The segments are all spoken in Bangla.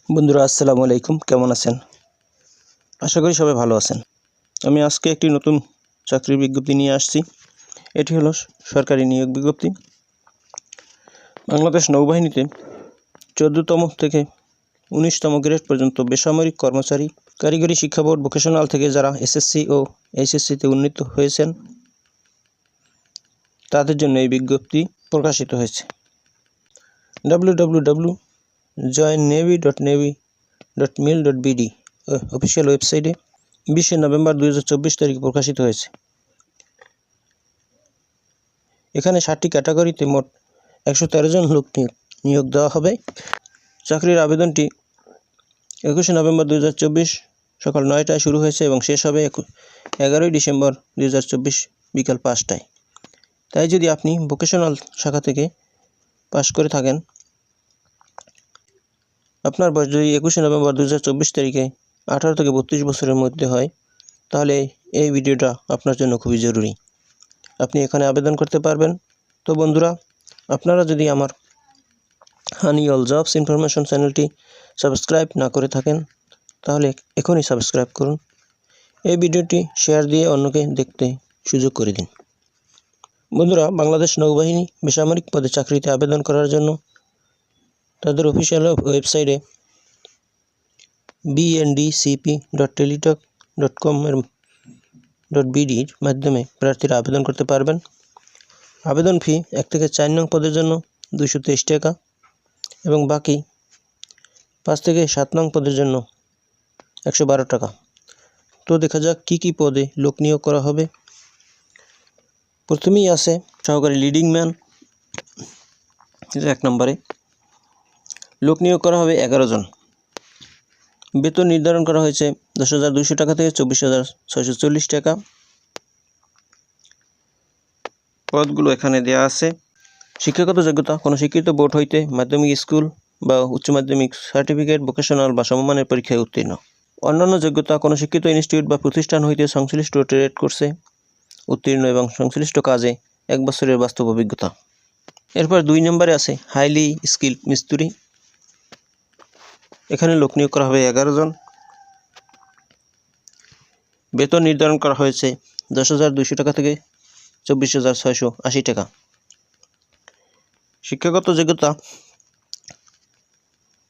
বন্ধুরা আসসালামু আলাইকুম, কেমন আছেন? আশা করি সবাই ভালো আছেন। আমি আজকে একটি নতুন চাকরির বিজ্ঞপ্তি নিয়ে আসছি। এটি হলো সরকারি নিয়োগ বিজ্ঞপ্তি। বাংলাদেশ নৌবাহিনীতে 14তম থেকে 19তম গ্রেড পর্যন্ত বেসামরিক কর্মচারী, কারিগরি শিক্ষা বোর্ড ভোকেশনাল থেকে যারা এসএসসি ও এইচএসসিতে উন্নীত হয়েছেন তাদের জন্য এই বিজ্ঞপ্তি প্রকাশিত হয়েছে। www.joinnavy.navy.mil.bd অফিসিয়াল ওয়েবসাইটে 20 নভেম্বর 2024 তারিখে প্রকাশিত হয়েছে। এখানে 7টি ক্যাটাগরিতে মোট 113 জন লোক নিয়োগ দেওয়া হবে। চাকরির আবেদনটি 21 নভেম্বর 2024 সকাল 9টায় শুরু হয়েছে এবং শেষ হবে 11 ডিসেম্বর 2024 বিকাল 5টায়। তাই যদি আপনি ভোকেশনাল শাখা থেকে পাশ করে থাকেন, আপনার বয়স যদি 21 নভেম্বর 2024 তারিখে 18 থেকে 32 বছরের মধ্যে হয়, তাহলে এই ভিডিওটা আপনার জন্য খুবই জরুরি। আপনি এখানে আবেদন করতে পারবেন। তো বন্ধুরা, আপনারা যদি আমার হানি অল জবস ইনফরমেশন চ্যানেলটি সাবস্ক্রাইব না করে থাকেন, তাহলে এখনই সাবস্ক্রাইব করুন। এই ভিডিওটি শেয়ার দিয়ে অন্যকে দেখতে সুযোগ করে দিন। বন্ধুরা, বাংলাদেশ নৌবাহিনী বেসামরিক পদে চাকরিতে আবেদন করার জন্য তাদের অফিসিয়াল ওয়েবসাইটে bndcp.teletalk.com.bd-র মাধ্যমে প্রার্থীরা আবেদন করতে পারবেন। আবেদন ফি 1 থেকে 4 নং পদের জন্য 223 টাকা এবং বাকি 5 থেকে 7 নং পদের জন্য 112 টাকা। তো দেখা যাক কী পদে লোক নিয়োগ করা হবে। প্রথমেই আছে সহকারী লিডিং ম্যান, 1 নম্বরে লোক নিয়োগ করা হবে 11 জন। বেতন নির্ধারণ করা হয়েছে 10,200 টাকা থেকে 24,640 টাকা। পদগুলো এখানে দেওয়া আছে। শিক্ষাগত যোগ্যতা: কোনো স্বীকৃত বোর্ড হইতে মাধ্যমিক স্কুল বা উচ্চ মাধ্যমিক সার্টিফিকেট, ভোকেশনাল বা সমমানের পরীক্ষায় উত্তীর্ণ। অন্যান্য যোগ্যতা: কোনো শিক্ষিত ইনস্টিটিউট বা প্রতিষ্ঠান হইতে সংশ্লিষ্ট ট্রেড কোর্সে উত্তীর্ণ এবং সংশ্লিষ্ট কাজে 1 বছরের বাস্তব অভিজ্ঞতা। এরপর 2 নম্বরে আছে হাইলি স্কিল্ড মিস্ত্রি। এখানে লোক নিয়োগ করা হবে 11 জন। বেতন নির্ধারণ করা হয়েছে 10,200 টাকা থেকে 24,680 টাকা। শিক্ষাগত যোগ্যতা: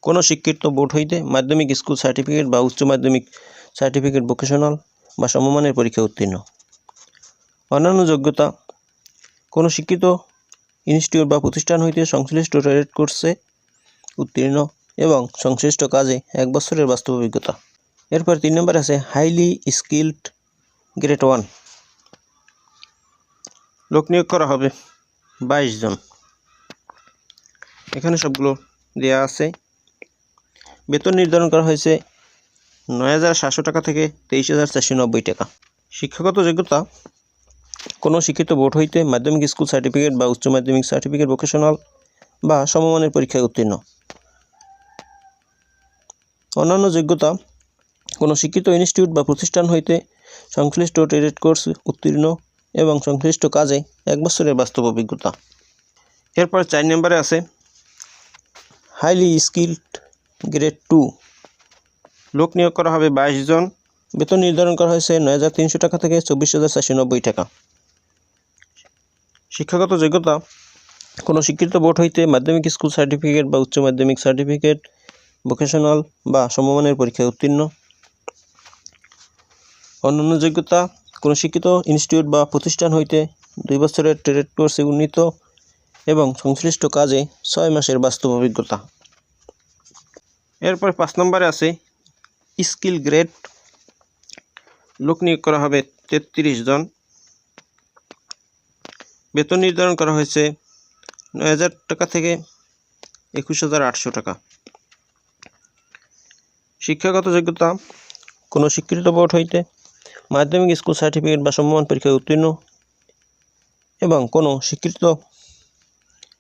কোনো স্বীকৃত বোর্ড হইতে মাধ্যমিক স্কুল সার্টিফিকেট বা উচ্চ মাধ্যমিক সার্টিফিকেট, ভোকেশনাল বা সমমানের পরীক্ষায় উত্তীর্ণ। অন্যান্য যোগ্যতা: কোনো শিক্ষিত ইনস্টিটিউট বা প্রতিষ্ঠান হইতে সংশ্লিষ্ট ট্রেড কোর্সে উত্তীর্ণ এবং সংশ্লিষ্ট কাজে 1 বছরের বাস্তব অভিজ্ঞতা। এরপর 3 নম্বর আছে হাইলি স্কিল্ড গ্রেড 1। লোক নিয়োগ করা হবে 22 জন। এখানে সবগুলো দেয়া আছে। বেতন নির্ধারণ করা হয়েছে 9,700 টাকা থেকে 23,490 টাকা। শিক্ষাগত যোগ্যতা: কোনো শিক্ষিত বোর্ড হইতে মাধ্যমিক স্কুল সার্টিফিকেট বা উচ্চ মাধ্যমিক সার্টিফিকেট, ভোকেশনাল বা সমমানের পরীক্ষায় উত্তীর্ণ। অন্যান্য যোগ্যতা: কোনো শিক্ষিত ইনস্টিটিউট বা প্রতিষ্ঠান হইতে সংশ্লিষ্ট ট্রেড কোর্স উত্তীর্ণ এবং সংশ্লিষ্ট কাজে 1 বছরের বাস্তব অভিজ্ঞতা। এরপর 4 নম্বরে আছে হাইলি স্কিল্ড গ্রেড 2। লোক নিয়োগ করা হবে 22 জন। বেতন নির্ধারণ করা হয়েছে 9,300 টাকা থেকে 24,490 টাকা। শিক্ষাগত যোগ্যতা: কোনো স্বীকৃত বোর্ড হইতে মাধ্যমিক স্কুল সার্টিফিকেট বা উচ্চ মাধ্যমিক সার্টিফিকেট, ভোকেশনাল বা সমমানের পরীক্ষায় উত্তীর্ণ। অন্যান্য যোগ্যতা: কোনো শিক্ষিত ইনস্টিটিউট বা প্রতিষ্ঠান হইতে 2 বছরের ট্রেড কোর্সে উন্নীত এবং সংশ্লিষ্ট কাজে 6 মাসের বাস্তব অভিজ্ঞতা। এরপর 5 নম্বরে আছে স্কিল গ্রেড। লোক নিয়োগ করা হবে 33 জন। বেতন নির্ধারণ করা হয়েছে 9,000 টাকা থেকে 21,800 টাকা। শিক্ষাগত যোগ্যতা: কোনো স্বীকৃত বোর্ড হইতে মাধ্যমিক স্কুল সার্টিফিকেট বা সমমান পরীক্ষায় উত্তীর্ণ এবং কোনো স্বীকৃত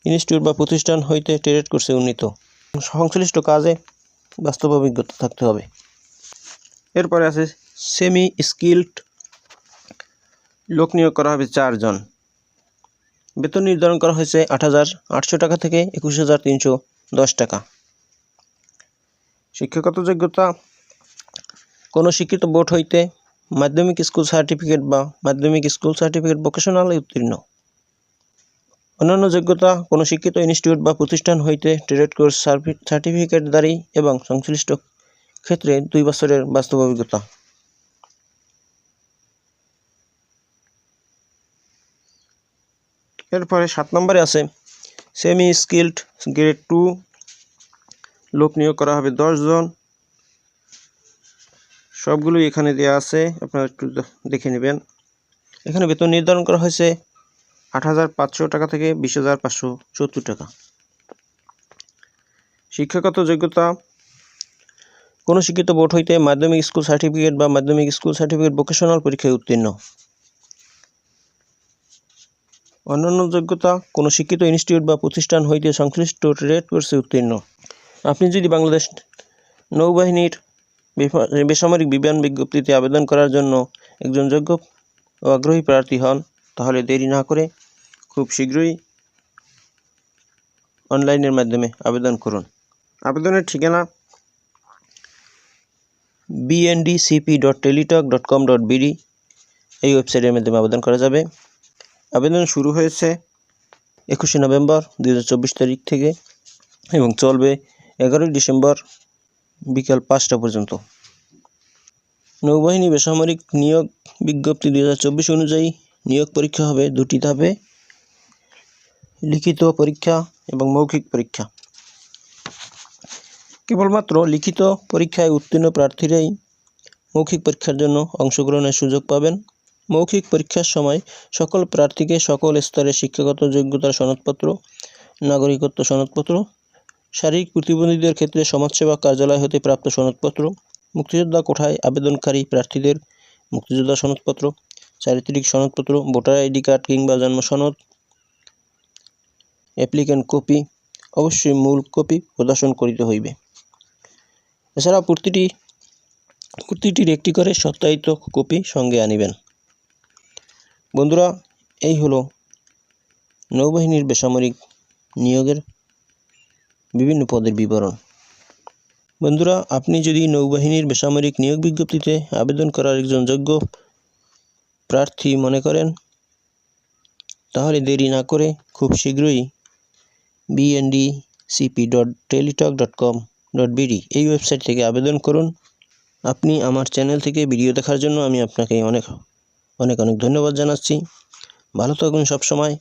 ইনস্টিটিউট বা প্রতিষ্ঠান হইতে ট্রেড কোর্সে উন্নীত, সংশ্লিষ্ট কাজে বাস্তব অভিজ্ঞতা থাকতে হবে। এরপরে আছে সেমি স্কিল্ড। লোক নিয়োগ করা হবে 4 জন। বেতন নির্ধারণ করা হয়েছে 8,800 টাকা থেকে 21,310 টাকা। শিক্ষাগত যোগ্যতা কোনো শিক্ষিত বোর্ড হইতে মাধ্যমিক স্কুল সার্টিফিকেট বা মাধ্যমিক স্কুল সার্টিফিকেট ভোকেশনালে উত্তীর্ণ। অন্যান্য যোগ্যতা কোনো শিক্ষিত ইনস্টিটিউট বা প্রতিষ্ঠান হইতে ট্রেড কোর্স সার্টিফিকেটধারী এবং সংশ্লিষ্ট ক্ষেত্রে 2 বছরের বাস্তব অভিজ্ঞতা। এরপরে 7 নম্বরে আছে সেমি স্কিল্ড গ্রেড 2, লোক নিয়োগ করা হবে 10 জন। সবগুলোই এখানে দেওয়া আছে, আপনারা একটু দেখে নেবেন। এখানে বেতন নির্ধারণ করা হয়েছে 8,500 টাকা থেকে 20,570 টাকা। শিক্ষাগত যোগ্যতা কোনো শিক্ষিত বোর্ড হইতে মাধ্যমিক স্কুল সার্টিফিকেট বা মাধ্যমিক স্কুল সার্টিফিকেট ভোকেশনাল পরীক্ষায় উত্তীর্ণ। অন্যান্য যোগ্যতা কোনো শিক্ষিত ইনস্টিটিউট বা প্রতিষ্ঠান হইতে সংশ্লিষ্ট ট্রেড কোর্সে উত্তীর্ণ। আপনি যদি বাংলাদেশ নৌবাহিনীর বেসামরিক বিমান বিজ্ঞপ্তিতে আবেদন করার জন্য একজন যোগ্য ও আগ্রহী প্রার্থী হন, তাহলে দেরি না করে খুব শীঘ্রই অনলাইনের মাধ্যমে আবেদন করুন। আবেদনের ঠিকানা bndcp.teletalk.com.bd, এই ওয়েবসাইটের মাধ্যমে আবেদন করা যাবে। আবেদন শুরু হয়েছে 21 নভেম্বর 2024 তারিখ থেকে এবং চলবে 11 ডিসেম্বর বিকাল 5টা পর্যন্ত। নৌবাহিনী বেসামরিক নিয়োগ বিজ্ঞপ্তি 2024 অনুযায়ী নিয়োগ পরীক্ষা হবে 2টি ধাপে, লিখিত পরীক্ষা এবং মৌখিক পরীক্ষা। কেবলমাত্র লিখিত পরীক্ষায় উত্তীর্ণ প্রার্থীরাই মৌখিক পরীক্ষার জন্য অংশগ্রহণের সুযোগ পাবেন। মৌখিক পরীক্ষার সময় সকল প্রার্থীকে সকল স্তরের শিক্ষাগত যোগ্যতার সনদপত্র, নাগরিকত্ব সনদপত্র, শারীরিক প্রতিবন্ধীদের ক্ষেত্রে সমাজসেবা কার্যালয় হতে প্রাপ্ত সনদপত্র, মুক্তিযোদ্ধা কোঠায় আবেদনকারী প্রার্থীদের মুক্তিযোদ্ধা সনদপত্র, চারিত্রিক সনদপত্র, ভোটার আইডি কার্ড কিংবা জন্ম সনদ, অ্যাপ্লিক্যান্ট কপি, অবশ্যই মূল কপি প্রদর্শন করিতে হইবে। এছাড়া প্রতিটির একটি করে সত্যায়িত কপি সঙ্গে আনিবেন। বন্ধুরা, এই হলো নৌবাহিনীর বেসামরিক নিয়োগের বিভিন্ন পদের বিবরণ। বন্ধুরা, আপনি যদি নৌবাহিনীর বেসামরিক নিয়োগ বিজ্ঞপ্তিতে আবেদন করার একজন যোগ্য প্রার্থী মনে করেন, তাহলে দেরি না করে খুব শীঘ্রই bndcp.teletalk.com.bd, এই ওয়েবসাইট থেকে আবেদন করুন। আপনি আমার চ্যানেল থেকে ভিডিও দেখার জন্য আমি আপনাকে অনেক ধন্যবাদ জানাচ্ছি। ভালো থাকুন সবসময়।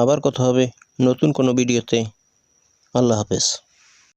আবার কথা হবে নতুন কোনো ভিডিওতে। আল্লাহ হাফেজ।